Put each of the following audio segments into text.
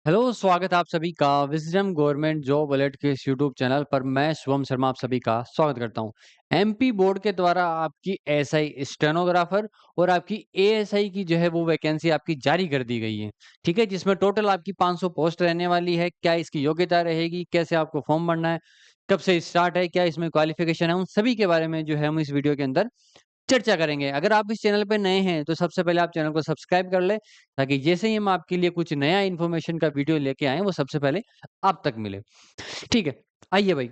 Hello, स्वागत है आप सभी का विज़डम गवर्नमेंट जॉब अलर्ट के इस यूट्यूब चैनल पर। मैं शुभम शर्मा आप सभी का स्वागत करता हूं। एमपी बोर्ड के द्वारा आपकी एसआई स्टेनोग्राफर और आपकी एएसआई की जो है वो वैकेंसी आपकी जारी कर दी गई है। ठीक है, जिसमें टोटल आपकी 500 पोस्ट रहने वाली है। क्या इसकी योग्यता रहेगी, कैसे आपको फॉर्म भरना है, कब से स्टार्ट है, क्या इसमें क्वालिफिकेशन है, उन सभी के बारे में जो है हम इस वीडियो के अंदर चर्चा करेंगे। अगर आप इस चैनल पे नए हैं तो सबसे पहले आप चैनल को सब्सक्राइब कर लें, ताकि जैसे ही हम आपके लिए कुछ नया इन्फॉर्मेशन का वीडियो लेके आएँ वो सबसे पहले आप तक मिले। ठीक है, आइए भाई,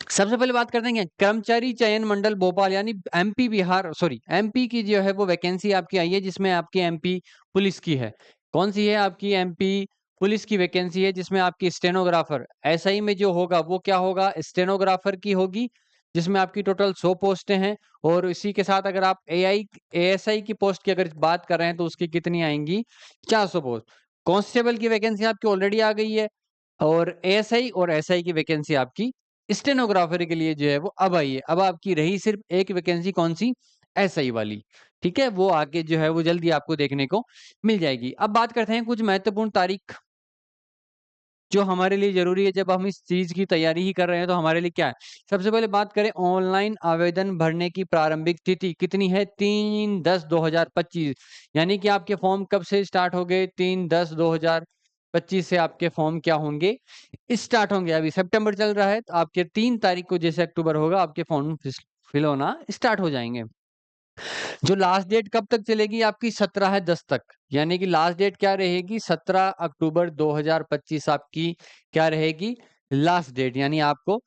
सबसे पहले बात करते हैं कर्मचारी चयन मंडल भोपाल यानी एमपी बिहार सॉरी एमपी की जो है वो वैकेंसी आपकी आई है, जिसमें आपकी एमपी पुलिस की है। कौन-सी है आपकी एमपी पुलिस की वैकेंसी है, जिसमें आपकी स्टेनोग्राफर एसआई में जो होगा वो क्या होगा, स्टेनोग्राफर की होगी, जिसमें आपकी टोटल 100 पोस्टें हैं। और इसी के साथ अगर आप एएसआई की पोस्ट की अगर बात कर रहे हैं तो उसकी कितनी आएँगी, 400 पोस्ट। कांस्टेबल की वैकेंसी आपकी ऑलरेडी आ गई है। और एएसआई और एसआई की वैकेंसी आपकी स्टेनोग्राफर के लिए जो है वो अब आई है। अब आपकी रही सिर्फ एक वैकेंसी, कौन-सी? एसआई वाली। ठीक है? वो आगे जो है वो जल्दी आपको देखने को मिल जाएगी। अब बात करते हैं कुछ महत्वपूर्ण तारीख जो हमारे लिए ज़रूरी है जब हम इस चीज़ की तैयारी ही कर रहे हैं तो हमारे लिए क्या है? सबसे पहले बात करें, ऑनलाइन आवेदन भरने की प्रारंभिक तिथि कितनी है? 3/10/2025 यानी कि आपके फॉर्म कब से स्टार्ट हो गए? 3/10/2025 से आपके फॉर्म क्या होंगे? स्टार्ट होंगे। अभी सितंबर चल रहा है तो आपके 3 तारीख को जैसे अक्टूबर होगा आपके फॉर्म फिल होना स्टार्ट हो जाएँगे। जो लास्ट डेट कब तक चलेगी आपकी? 17/10 तक। यानी कि लास्ट डेट क्या रहेगी? 17 अक्टूबर 2025 आपकी क्या रहेगी? लास्ट डेट, यानी आपको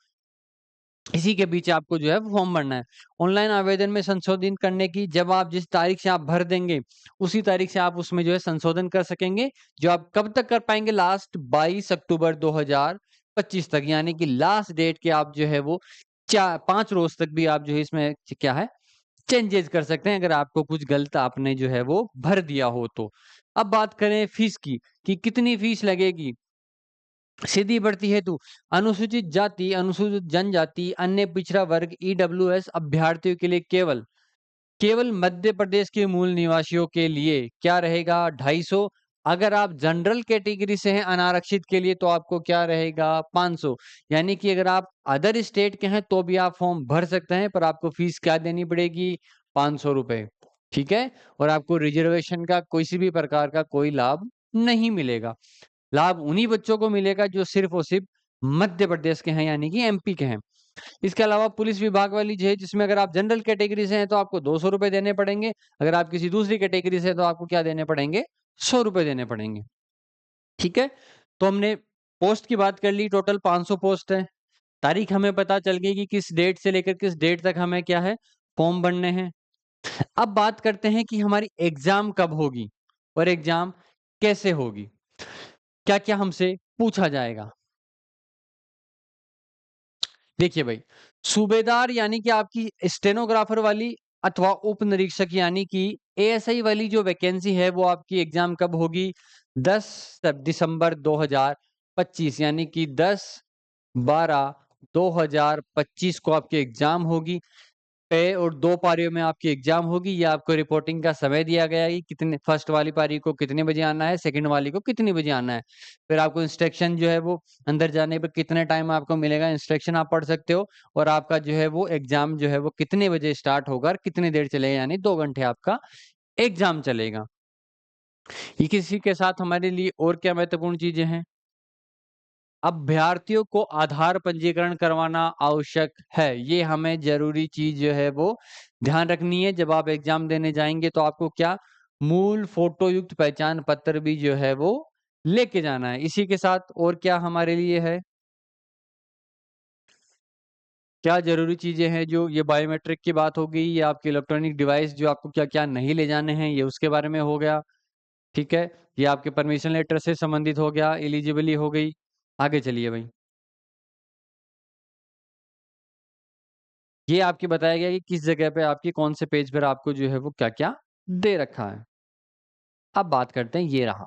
इसी के बीच आपको जो है फॉर्म भरना है। ऑनलाइन आवेदन में संशोधन करने की, जब आप जिस तारीख से आप भर देंगे, उसी तारीख से आप उसमें जो है संशोधन कर सकेंगे। जो आप कब तक कर पाएँगे? लास्ट 22 अक्टूबर 2025 तक। यानी कि लास्ट डेट के आप जो है वो 5 रोज़ तक भी आप जो है इसमें क्या है चेंजेज़ कर सकते हैं, अगर आपको कुछ गलत आपने जो है वो भर दिया हो तो। अब बात करें फीस की, कि कितनी फीस लगेगी? सीधी भर्ती हेतु अनुसूचित जाति, अनुसूचित जनजाति, अन्य पिछड़ा वर्ग, ईडब्ल्यूएस अभ्यर्थियों के लिए केवल मध्य प्रदेश के मूल निवासियों के लिए क्या रहेगा? 250। अगर आप जनरल कैटेगरी से हैं अनारक्षित के लिए तो आपको क्या रहेगा? 500। यानी कि अगर आप अदर स्टेट के हैं तो भी आप फॉर्म भर सकते हैं, पर आपको फीस क्या देनी पड़ेगी? 500 रुपए। ठीक है? और आपको रिजर्वेशन का किसी भी प्रकार का कोई लाभ नहीं मिलेगा। लाभ उन्हीं बच्चों को मिलेगा जो सिर्फ़ और सिर्फ़ मध्य प्रदेश के हैं, यानी कि एमपी के हैं। इसके अलावा पुलिस विभाग वाली जो है, जिसमें अगर आप जनरल कैटेगरी से हैं तो आपको 200 रुपए देने पड़ेंगे। अगर आप किसी दूसरी कैटेगरी से हैं तो आपको क्या देने पड़ेंगे? 100 रुपए देने पड़ेंगे। ठीक है? तो हमने पोस्ट की बात कर ली, टोटल 500 पोस्ट हैं। तारीख हमें पता चल गई कि किस डेट से लेकर किस डेट तक हमें क्या है, फॉर्म भरने हैं। अब बात करते हैं कि हमारी एग्ज़ाम कब होगी और एग्ज़ाम कैसे होगी? क्या-क्या हमसे पूछा जाएगा? देखिए भाई, सूबेदार यानी कि आपकी स्टेनोग्राफर वाली अथवा उप निरीक्षक यानी कि एएसआई वाली जो वैकेंसी है वो आपकी एग्ज़ाम कब होगी? 10 दिसंबर 2025 यानी कि 10/12/2025 को आपकी एग्ज़ाम होगी। पे और 2 पारियों में आपकी एग्ज़ाम होगी। ये आपको रिपोर्टिंग का समय दिया गया है कि कितने फर्स्ट वाली पारी को कितने बजे आना है, सेकंड वाली को कितने बजे आना है। फिर आपको इंस्ट्रक्शन जो है वो अंदर जाने पे कितने टाइम आपको मिलेगा, इंस्ट्रक्शन आप पढ़ सकते हो। और आपका जो है वो एग्ज़ाम जो है वो कितने बजे स्टार्ट होगा और कितनी देर चलेगा, यानी 2 घंटे आपका एग्ज़ाम चलेगा। ये किसी के साथ हमारे लिए और क्या महत्वपूर्ण चीज़ें हैं? अभ्यर्थियों को आधार पंजीकरण करवाना आवश्यक है। ये हमें ज़रूरी चीज़ जो है वो ध्यान रखनी है। जब आप एग्ज़ाम देने जाएँगे तो आपको क्या मूल फ़ोटो युक्त पहचान पत्र भी जो है वो लेके जाना है। इसी के साथ और क्या हमारे लिए है? क्या ज़रूरी चीज़ें हैं, जो ये बायोमेट्रिक की बात हो गई, या आपके इलेक्ट्रॉनिक डिवाइस जो आपको क्या-क्या नहीं ले जाने हैं, ये उसके बारे में हो गया। ठीक है? ये आपके परमिशन लेटर से संबंधित हो गया, एलिजिबली हो गई। आगे चलिए भाई। ये आपके बताया गया कि किस जगह पे आपकी कौन से पेज पर आपको जो है वो क्या-क्या दे रखा है। अब बात करते हैं, ये रहा।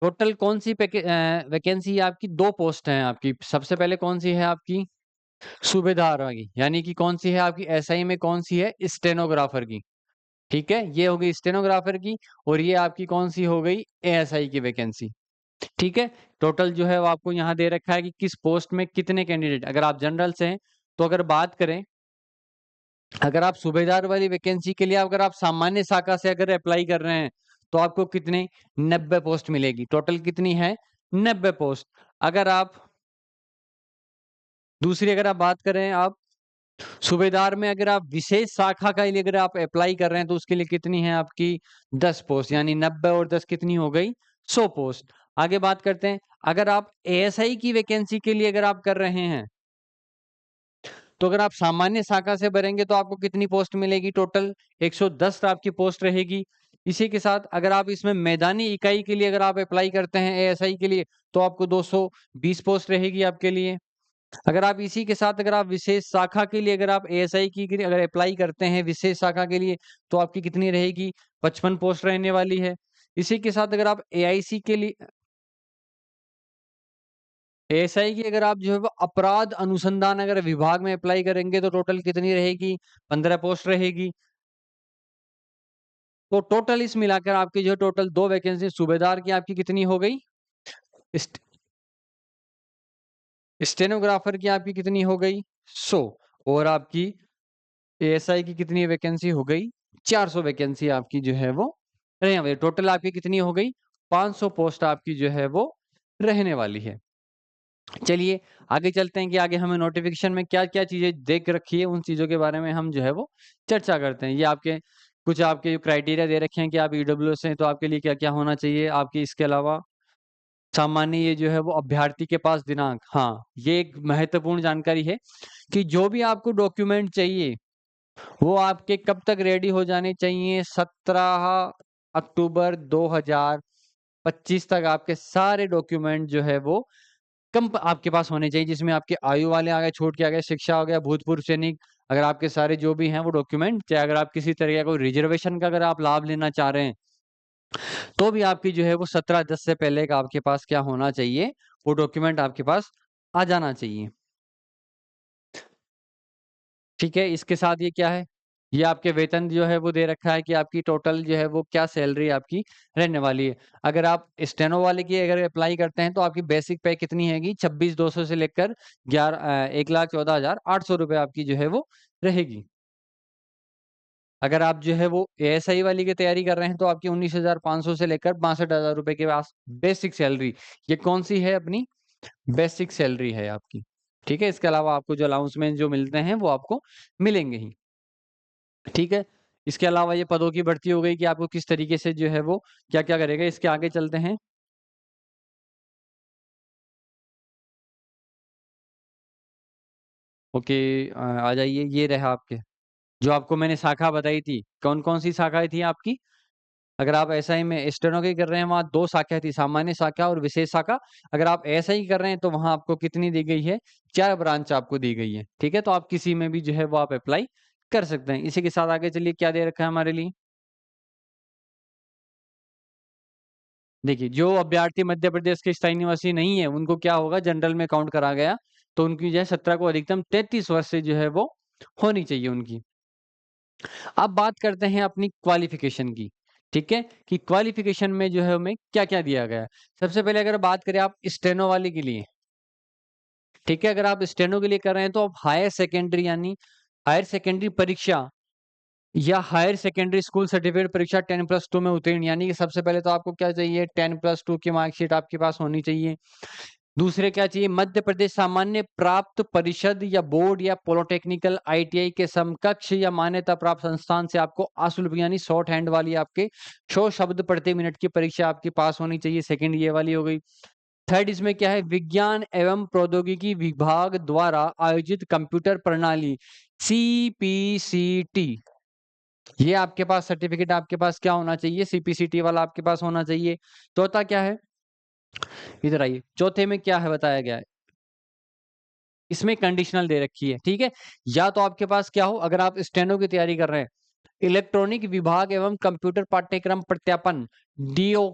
टोटल कौन सी वैकेंसी है आपकी? 2 पोस्ट हैं आपकी। सबसे पहले कौन-सी है आपकी? सूबेदार वाली, यानी कि कौन-सी है आपकी? एसआई में कौन-सी है? स्टेनोग्राफर की। ठीक है? ये हो गई स्टेनोग्राफर की। और ये आपकी कौन-सी हो गई? एएसआई की वैकेंसी। ठीक है? टोटल जो है वो आपको यहाँ दे रखा है कि किस पोस्ट में कितने कैंडिडेट। अगर आप जनरल से हैं, तो अगर बात करें, अगर आप सूबेदार वाली वैकेंसी के लिए अगर आप सामान्य शाखा से अगर अप्लाई कर रहे हैं, तो आपको कितने 90 पोस्ट मिलेगी। टोटल कितनी है? 90 पोस्ट। अगर आप दूसरी अगर आप बात करें, आप सूबेदार में अगर आप विशेष शाखा के लिए अगर आप अप्लाई कर रहे हैं, तो उसके लिए कितनी है आपकी 10 पोस्ट, यानी 90 और 10 कितनी हो गई 100 पोस्ट। आगे बात करते हैं, अगर आप एएसआई की वैकेंसी के लिए अगर आप कर रहे हैं, तो अगर आप सामान्य शाखा से भरेंगे तो आपको कितनी पोस्ट मिलेगी? टोटल 110 आपकी पोस्ट रहेगी। इसी के साथ अगर आप इसमें मैदानी इकाई के लिए अगर आप अप्लाई करते हैं एएसआई के लिए, तो आपको 220 पोस्ट रहेगी आपके लिए। अगर आप इसी के साथ अगर आप विशेष शाखा के लिए अगर आप एएसआई की के लिए अगर अप्लाई करते हैं विशेष शाखा के लिए, तो आपकी कितनी रहेगी? 55 पोस्ट रहने वाली है। इसी के साथ अगर आप एआईसी के लिए एएसआई की अगर आप जो है वो अपराध अनुसंधान अगर विभाग में अप्लाई करेंगे, तो टोटल कितनी रहेगी? 15 पोस्ट रहेगी। तो टोटल इस मिलाकर आपकी जो है टोटल 2 वैकेंसी सूबेदार की आपकी कितनी हो गई? स्ट स्टेनोग्राफर की आपकी कितनी हो गई? 100। और आपकी एएसआई की कितनी वैकेंसी हो गई? 400 वैकेंसी आपकी जो है वो रहने वाली। टोटल आपकी कितनी हो गई? 500 पोस्ट आपकी जो है वो रहने वाली है। चलिए आगे चलते हैं कि आगे हमें नोटिफिकेशन में क्या-क्या चीज़ें देख रखी है, उन चीज़ों के बारे में हम जो है वो चर्चा करते हैं। ये आपके कुछ आपके जो क्राइटेरिया दे रखे हैं कि आप ईडब्ल्यूएस हैं, तो आपके लिए क्या-क्या होना चाहिए। आपकी इसके अलावा सामान्य ये जो है वो अभ्यर्थी के पास दिनांक, हाँ, ये एक महत्वपूर्ण जानकारी है कि जो भी आपको डॉक्यूमेंट चाहिए, वो आपके कब तक रेडी हो जाने चाहिए? 17 अक्टूबर 2025 तक आपके सारे डॉक्यूमेंट जो है वो आपके पास होने चाहिए, जिसमें आपके आयु वाले आ गए, छूट के आ गए, शिक्षा हो गया, भूतपूर्व सैनिक, अगर आपके सारे जो भी हैं वो डॉक्यूमेंट, चाहे अगर आप किसी तरह का कोई रिजर्वेशन का अगर आप लाभ लेना चाह रहे हैं, तो भी आपकी जो है वो 17/10 से पहले का आपके पास क्या होना चाहिए? वो डॉक्यूमेंट आपके पास आ जाना चाहिए। ठीक है, इसके साथ ये क्या है? ये आपके वेतन जो है वो दे रखा है कि आपकी टोटल जो है वो क्या सैलरी आपकी रहने वाली है। अगर आप स्टेनो वाले की अगर अप्लाई करते हैं, तो आपकी बेसिक पे कितनी हैगी? 26,200 से लेकर 1,14,800 रुपए आपकी जो है वो रहेगी। अगर आप जो है वो एएसआई वाली की तैयारी कर रहे हैं, तो आपकी 19,500 से लेकर 62,000 रुपए के पास बेसिक सैलरी, ये कौन-सी है अपनी? बेसिक सैलरी है आपकी। ठीक है? इसके अलावा आपको जो अलाउंसमेंट जो मिलते हैं, वो आपको मिलेंगे ही। ठीक है? इसके अलावा ये पदों की भर्ती हो गई कि आपको किस तरीके से जो है वो क्या-क्या करेगा। इसके आगे चलते हैं। ओके, आ जाइए, ये रहा आपके जो आपको मैंने शाखा बताई थी, कौन-कौन सी शाखाएँ थी आपकी? अगर आप एसआई में स्टेनो की कर रहे हैं, वहाँ 2 शाखाएँ थी, सामान्य शाखा और विशेष शाखा। अगर आप एएसआई कर रहे हैं, तो वहाँ आपको कितनी दी गई है? 4 ब्रांच आपको दी गई है। ठीक है? तो आप किसी में भी जो है वो आप अप्लाई कर सकते हैं। इसी के साथ आगे चलिए, क्या दे रखा है हमारे लिए? देखिए, जो अभ्यर्थी मध्य प्रदेश के स्थायी निवासी नहीं है, उनको क्या होगा, जनरल में काउंट करा गया, तो उनकी जो है 17 को अधिकतम 33 वर्ष से जो है वो होनी चाहिए उनकी। अब बात करते हैं अपनी क्वालिफ़िकेशन की, ठीक है? कि क्वालिफ़िकेशन में जो है हमें क्या-क्या दिया गया है। सबसे पहले अगर बात करें आप स्टेनो वाले के लिए, ठीक है? अगर आप स्टेनो के लिए कर रहे हैं, तो आप हायर सेकेंडरी यानी हायर सेकेंडरी परीक्षा या हायर सेकेंडरी स्कूल सर्टिफिकेट परीक्षा 10+2 में उत्तीर्ण, यानी कि सबसे पहले तो आपको क्या चाहिए, 10+2 की मार्कशीट आपके पास होनी चाहिए। दूसरे क्या चाहिए, मध्य प्रदेश सामान्य प्राप्त परिषद या बोर्ड या पॉलिटेक्निकल आईटीआई के समकक्ष या मान्यता प्राप्त संस्थान से आपको अशुल्क यानी शॉर्ट हैंड वाली आपके 100 शब्द प्रति मिनट की परीक्षा आपकी पास होनी चाहिए। सेकंड ये वाली हो गई। थर्ड इसमें क्या है, विज्ञान एवं प्रौद्योगिकी विभाग द्वारा आयोजित कंप्यूटर प्रणाली सीपीसीटी, ये आपके पास सर्टिफिकेट आपके पास क्या होना चाहिए, सीपीसीटी वाला आपके पास होना चाहिए। चौथा क्या है, इधर आइए, चौथे में क्या है बताया गया है, इसमें कंडीशनल दे रखी है, ठीक है? या तो आपके पास क्या हो, अगर आप स्टेनो की तैयारी कर रहे हैं, इलेक्ट्रॉनिक विभाग एवं कंप्यूटर पाठ्यक्रम प्रत्यापन डीओ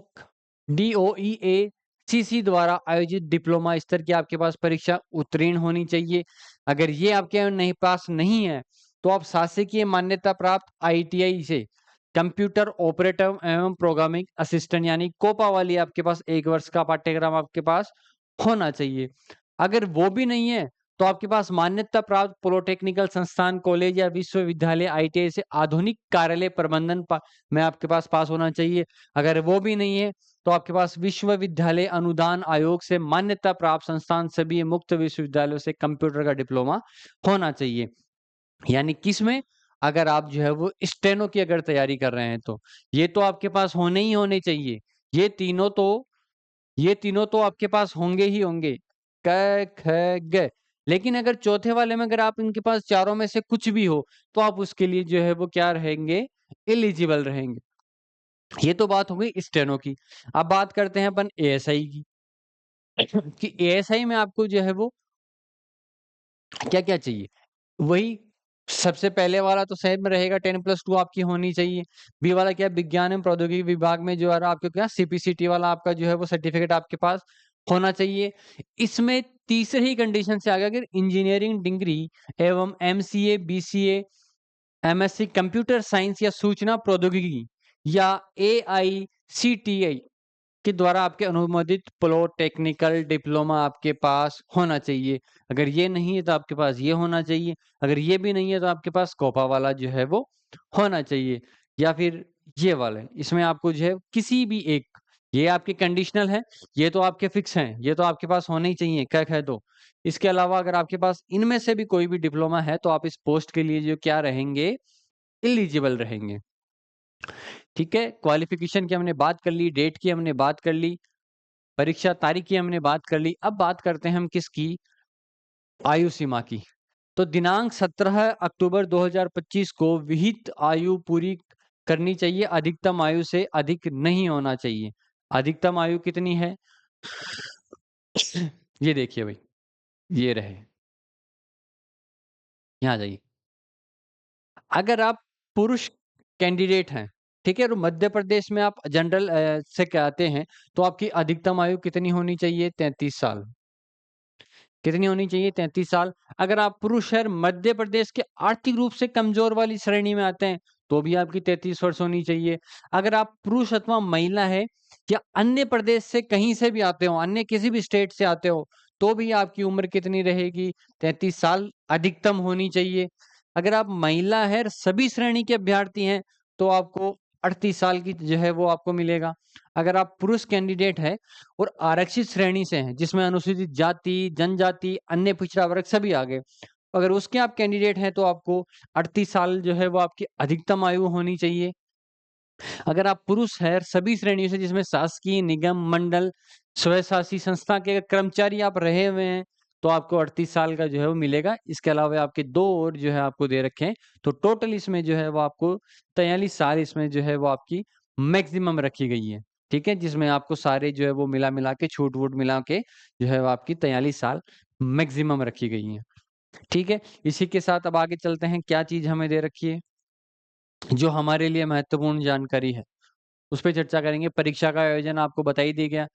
डीओईए सीसी द्वारा आयोजित डिप्लोमा स्तर की आपके पास परीक्षा उत्तीर्ण होनी चाहिए। अगर ये आपके नहीं पास नहीं है, तो आप शासकीय मान्यता प्राप्त आईटीआई से कंप्यूटर ऑपरेटर एवं प्रोग्रामिंग असिस्टेंट यानी कोपा वाली आपके पास 1 वर्ष का पाठ्यक्रम आपके पास होना चाहिए। अगर वो भी नहीं है, तो आपके पास मान्यता प्राप्त पॉलिटेक्निकल संस्थान, कॉलेज या विश्वविद्यालय आईटीआई से आधुनिक कार्यालय प्रबंधन में आपके पास पास होना चाहिए। अगर वो भी नहीं है, तो आपके पास विश्वविद्यालय अनुदान आयोग से मान्यता प्राप्त संस्थान सभी मुक्त विश्वविद्यालयों से कंप्यूटर का डिप्लोमा होना चाहिए। यानी किसमें? अगर आप जो है वो स्टेनो की अगर तैयारी कर रहे हैं तो ये तो आपके पास होने ही होने चाहिए। ये तीनों तो ये तीनों तो आपके पास होंगे ही होंगे। क, ख, ग। लेकिन अगर चौथे वाले में अगर आप इनके पास चारों में से कुछ भी हो, तो आप उसके लिए जो है वो क्या रहेंगे? एलिजिबल रहेंगे। ये तो बात हो गई स्टेनो की। अब बात करते हैं अपन एएसआई की कि एएसआई में आपको जो है वो क्या-क्या चाहिए? वही सबसे पहले वाला तो सेम रहेगा 10+2 आपकी होनी चाहिए। बी वाला क्या है विज्ञान एवं प्रौद्योगिकी विभाग में जो है आपको क्या सीपीसीटी वाला आपका जो है वो सर्टिफिकेट आपके पास होना चाहिए। इसमें तीसरी ही कंडीशन से आ गया अगर इंजीनियरिंग डिग्री एवं MCA, BCA, MSc computer science या सूचना प्रौद्योगिकी या एआईसीटीई के द्वारा आपके अनुमोदित पॉलिटेक्निकल डिप्लोमा आपके पास होना चाहिए। अगर ये नहीं है तो आपके पास ये होना चाहिए। अगर ये भी नहीं है तो आपके पास कोपा वाला जो है वो होना चाहिए या फिर ये वाला है। इसमें आपको जो है किसी भी एक ये आपके कंडीशनल है, ये तो आपके फिक्स हैं, ये तो आपके पास होने ही चाहिए क, ख, दो। इसके अलावा अगर आपके पास इनमें से भी कोई भी डिप्लोमा है तो आप इस पोस्ट के लिए जो क्या रहेंगे? एलिजिबल रहेंगे। ठीक है? क्वालिफ़िकेशन की हमने बात कर ली, डेट की हमने बात कर ली। परीक्षा तारीख की हमने बात कर ली। अब बात करते हैं हम किसकी? आयु सीमा की। तो दिनांक 17 अक्टूबर 2025 को विहित आयु पूरी करनी चाहिए, अधिकतम आयु से अधिक नहीं होना चाहिए। अधिकतम आयु कितनी है? ये देखिए भई, ये रहे। यहाँ जाइए। अगर आप पुरुष कैंडिडेट हैं, ठीक है? और मध्य प्रदेश में आप जनरल से आते हैं, तो आपकी अधिकतम आयु कितनी होनी चाहिए? 33 साल। कितनी होनी चाहिए? 33 साल। अगर आप पुरुष हैं, मध्य प्रदेश के आर्थिक रूप से कमज़ोर वाली श्रेणी में आते हैं, तो भी आपकी 33 वर्ष होनी चाहिए। अगर आप पुरुष अथवा महिला हैं या अन्य प्रदेश से कहीं से भी आते हो, अन्य किसी भी स्टेट से आते हो, तो भी आपकी उम्र कितनी रहेगी? 33 साल अधिकतम होनी चाहिए। अगर आप महिला हैं, सभी श्रेणी के अभ्यर्थी हैं, तो आपको 38 साल की जो है वो आपको मिलेगा। अगर आप पुरुष कैंडिडेट हैं और आरक्षित श्रेणी से हैं, जिसमें अनुसूचित जाति, जनजाति, अन्य पिछड़ा वर्ग सभी आ गए। अगर उसके आप कैंडिडेट हैं तो आपको 38 साल जो है वो आपकी अधिकतम आयु होनी चाहिए। अगर आप पुरुष हैं सभी श्रेणियों से जिसमें शासकीय, निगम, मंडल, स्वशासी संस्था के अगर कर्मचारी आप रहे हुए हैं, तो आपको 38 साल का जो है वो मिलेगा। इसके अलावा आपके 2 और जो है आपको दे रखे हैं, तो टोटल इसमें जो है वो आपको 43 साल इसमें जो है वो आपकी मैक्सिमम रखी गई है। ठीक है? जिसमें आपको सारे जो है वो मिला-मिला के छूट-वूट मिला के जो है वो आपकी 43 साल मैक्सिमम रखी गई हैं। ठीक है? इसी के साथ अब आगे चलते हैं, क्या चीज़ हमें दे रखी है, जो हमारे लिए महत्वपूर्ण जानकारी है। उस पे चर्चा करेंगे। परीक्षा का आयोजन आपको बता ही दिया गया।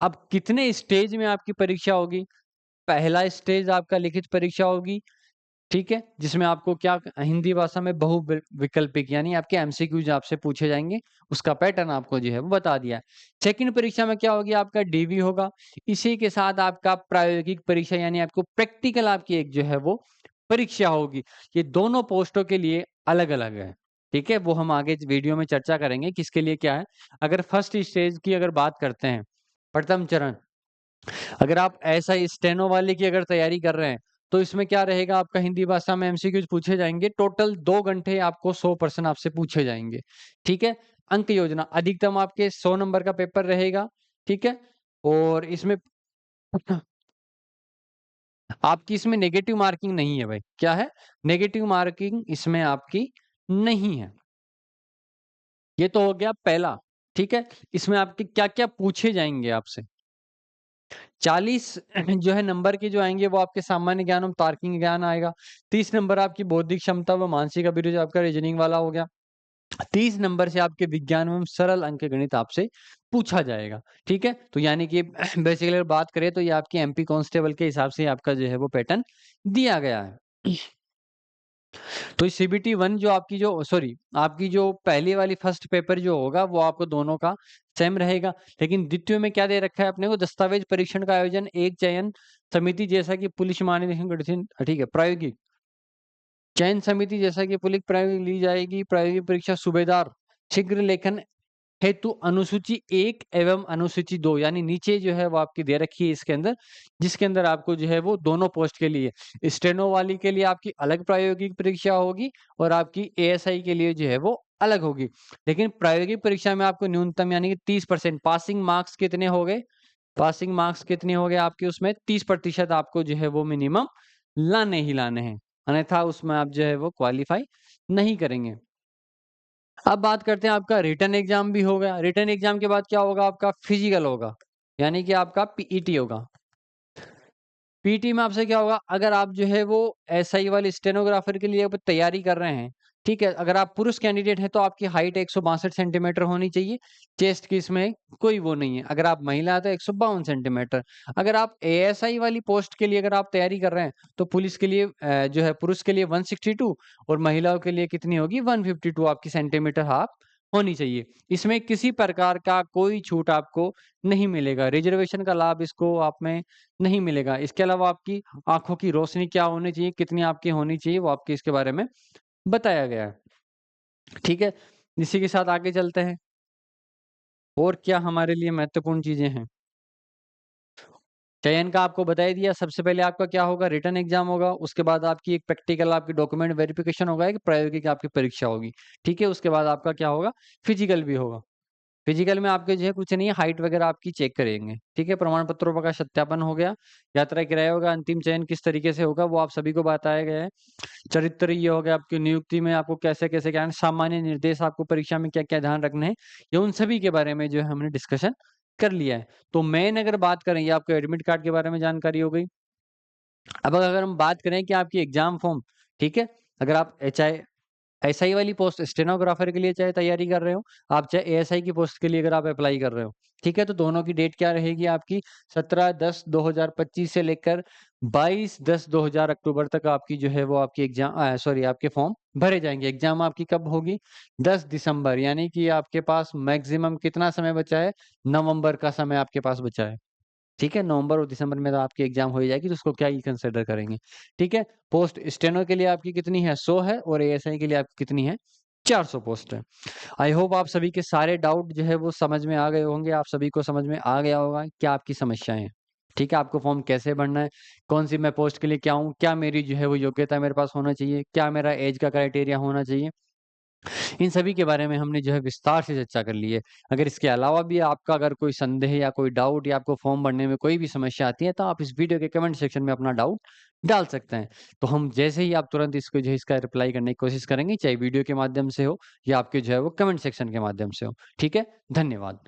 अब कितने स्टेज में आपकी परीक्षा होगी? पहला स्टेज आपका लिखित परीक्षा होगी, ठीक है? जिसमें आपको क्या हिंदी भाषा में विकल्पिक यानी आपके एमसीक्यूज़ आपसे पूछे जाएँगे, उसका पैटर्न आपको जो है वो बता दिया है। सेकंड परीक्षा में क्या होगी? आपका डीवी होगा। इसी के साथ आपका प्रायोगिक परीक्षा यानी आपको प्रैक्टिकल आपकी एक जो है वो परीक्षा होगी। ये दोनों पोस्टों के लिए अलग-अलग है, ठीक है? वो हम आगे वीडियो में चर्चा करेंगे किसके लिए क्या है। अगर फर्स्ट स्टेज की अगर बात करते हैं, प्रथम चरण अगर आप ऐसा स्टेनो वाले की अगर तैयारी कर रहे हैं, तो इसमें क्या रहेगा आपका हिंदी भाषा में एमसीक्यूज़ पूछे जाएँगे, टोटल 2 घंटे आपको 100% आपसे पूछे जाएँगे, ठीक है? अंक योजना अधिकतम आपके 100 नंबर का पेपर रहेगा, ठीक है? और इसमें आपकी इसमें नेगेटिव मार्किंग नहीं है भाई, क्या है? नेगेटिव मार्किंग इसमें आपकी नहीं है। ये तो हो गया पहला, ठीक है? इसमें आपके क्या-क्या पूछे जाएँगे आपसे? 40 जो है नंबर के जो आएँगे वो आपके सामान्य ज्ञान एवं तार्किक ज्ञान आएगा। 30 नंबर आपकी बौद्धिक क्षमता व मानसिक अभिरुचि आपका रीजनिंग वाला हो गया। 30 नंबर से आपके विज्ञान एवं सरल अंकगणित आपसे पूछा जाएगा, ठीक है? तो यानी कि बेसिकली अगर बात करें तो ये आपकी एमपी कांस्टेबल के हिसाब से आपका जो है वो पैटर्न दिया गया है। तो सीबीटी 1 जो आपकी जो सॉरी आपकी जो पहली वाली फर्स्ट पेपर जो होगा वो आपको दोनों का सेम रहेगा। लेकिन द्वितीय में क्या दे रखा है अपने को, दस्तावेज परीक्षण का आयोजन एक चयन समिति जैसा कि पुलिस महानिदेशक गठित, ठीक है, प्रायोगिक चयन समिति जैसा कि पुलिस प्रायोगिक ली जाएगी। प्रायोगिक परीक्षा सूबेदार शीघ्र लेखन हेतु अनुसूची 1 एवं अनुसूची 2 यानी नीचे जो है वो आपकी दे रखी है इसके अंदर, जिसके अंदर आपको जो है वो दोनों पोस्ट के लिए स्टेनो वाली के लिए आपकी अलग प्रायोगिक परीक्षा होगी और आपकी एएसआई के लिए जो है वो अलग होगी। लेकिन प्रायोगिक परीक्षा में आपको न्यूनतम यानी कि 30% पासिंग मार्क्स कितने हो गए? पासिंग मार्क्स कितने हो गए आपके उसमें 30% आपको जो है वो मिनिमम लाने ही लाने हैं। अन्यथा उसमें आप जो है वो क्वालीफाई नहीं करेंगे। अब बात करते हैं आपका रिटन एग्जाम भी हो गया। रिटन एग्जाम के बाद क्या होगा आपका फिजिकल होगा, यानी कि आपका पीईटी होगा। पीटी में आपसे क्या होगा, अगर आप जो है वो एसआई वाले स्टेनोग्राफर के लिए अब तैयारी कर रहे हैं, ठीक है? अगर आप पुरुष कैंडिडेट हैं तो आपकी हाइट 162 सेंटीमीटर होनी चाहिए। चेस्ट की इसमें कोई वो नहीं है। अगर आप महिला हैं तो 152 सेंटीमीटर। अगर आप एएसआई वाली पोस्ट के लिए अगर आप तैयारी कर रहे हैं, तो पुलिस के लिए जो है पुरुष के लिए 162 और महिलाओं के लिए कितनी होगी 152 आपकी सेंटीमीटर आप होनी चाहिए। इसमें किसी प्रकार का कोई छूट आपको नहीं मिलेगा। रिजर्वेशन का लाभ इसको आप में नहीं मिलेगा। इसके अलावा आपकी आँखों की रोशनी क्या होनी चाहिए, कितनी आपकी होनी चाहिए, वो आपके इसके बारे में बताया गया है। ठीक है? इसी के साथ आगे चलते हैं। और क्या हमारे लिए महत्वपूर्ण चीज़ें हैं? चयन का आपको बता ही दिया, सबसे पहले आपका क्या होगा रिटन एग्ज़ाम होगा, उसके बाद आपकी एक प्रैक्टिकल आपकी डॉक्यूमेंट वेरिफ़िकेशन होगा, एक प्रायोगिक आपकी परीक्षा होगी। ठीक है? उसके बाद आपका क्या होगा फिज़िकल भी होगा। फिजिकल में आपके जो है कुछ नहीं है, हाइट वगैरह आपकी चेक करेंगे, ठीक है? प्रमाण पत्रों का सत्यापन हो गया, यात्रा किराया होगा, अंतिम चयन किस तरीके से होगा वो आप सभी को बताया गया है। चरित्र ये हो गया, आपकी नियुक्ति में आपको कैसे-कैसे क्या है, सामान्य निर्देश आपको परीक्षा में क्या-क्या ध्यान रखने हैं, ये उन सभी के बारे में जो है हमने डिस्कशन कर लिया है। तो मेन अगर बात करें, ये आपको एडमिट कार्ड के बारे में जानकारी हो गई। अब अगर हम बात करें कि आपकी एग्ज़ाम फॉर्म, ठीक है? अगर आप चाहे एसआई वाली पोस्ट स्टेनोग्राफर के लिए चाहे तैयारी कर रहे हो, आप चाहे एएसआई की पोस्ट के लिए अगर आप अप्लाई कर रहे हो, ठीक है? तो दोनों की डेट क्या रहेगी आपकी 17/10/2025 से लेकर 22/10/2000 अक्टूबर तक आपकी जो है वो आपकी सॉरी आपके फॉर्म भरे जाएँगे। एग्ज़ाम आपकी कब होगी? 10 दिसंबर यानी कि आपके पास मैक्सिमम कितना समय बचा है? नवंबर का समय आपके पास बचा है। ठीक है? नवंबर और दिसंबर में तो आपकी एग्ज़ाम हो ही जाएगी, तो उसको क्या ही कंसिडर करेंगे, ठीक है? पोस्ट स्टेनो के लिए आपकी कितनी है? 100 है और एएसआई के लिए आपकी कितनी है? 400 पोस्ट है। आई होप आप सभी के सारे डाउट जो है वो समझ में आ गए होंगे, आप सभी को समझ में आ गया होगा क्या आपकी समस्याएँ हैं, ठीक है? आपको फॉर्म कैसे भरना है, कौन-सी मैं पोस्ट के लिए क्या हूँ, क्या मेरी जो है वो योग्यता मेरे पास होना चाहिए, क्या मेरा ऐज का क्राइटेरिया होना चाहिए। इन सभी के बारे में हमने जो है विस्तार से चर्चा कर ली है। अगर इसके अलावा भी आपका अगर कोई संदेह या कोई डाउट या आपको फॉर्म भरने में कोई भी समस्या आती है, तो आप इस वीडियो के कमेंट सेक्शन में अपना डाउट डाल सकते हैं। तो हम जैसे ही आप तुरंत इसको जो है इसका रिप्लाई करने की कोशिश करेंगे, चाहे वीडियो के माध्यम से हो या आपके जो है वो कमेंट सेक्शन के माध्यम से हो। ठीक है? धन्यवाद।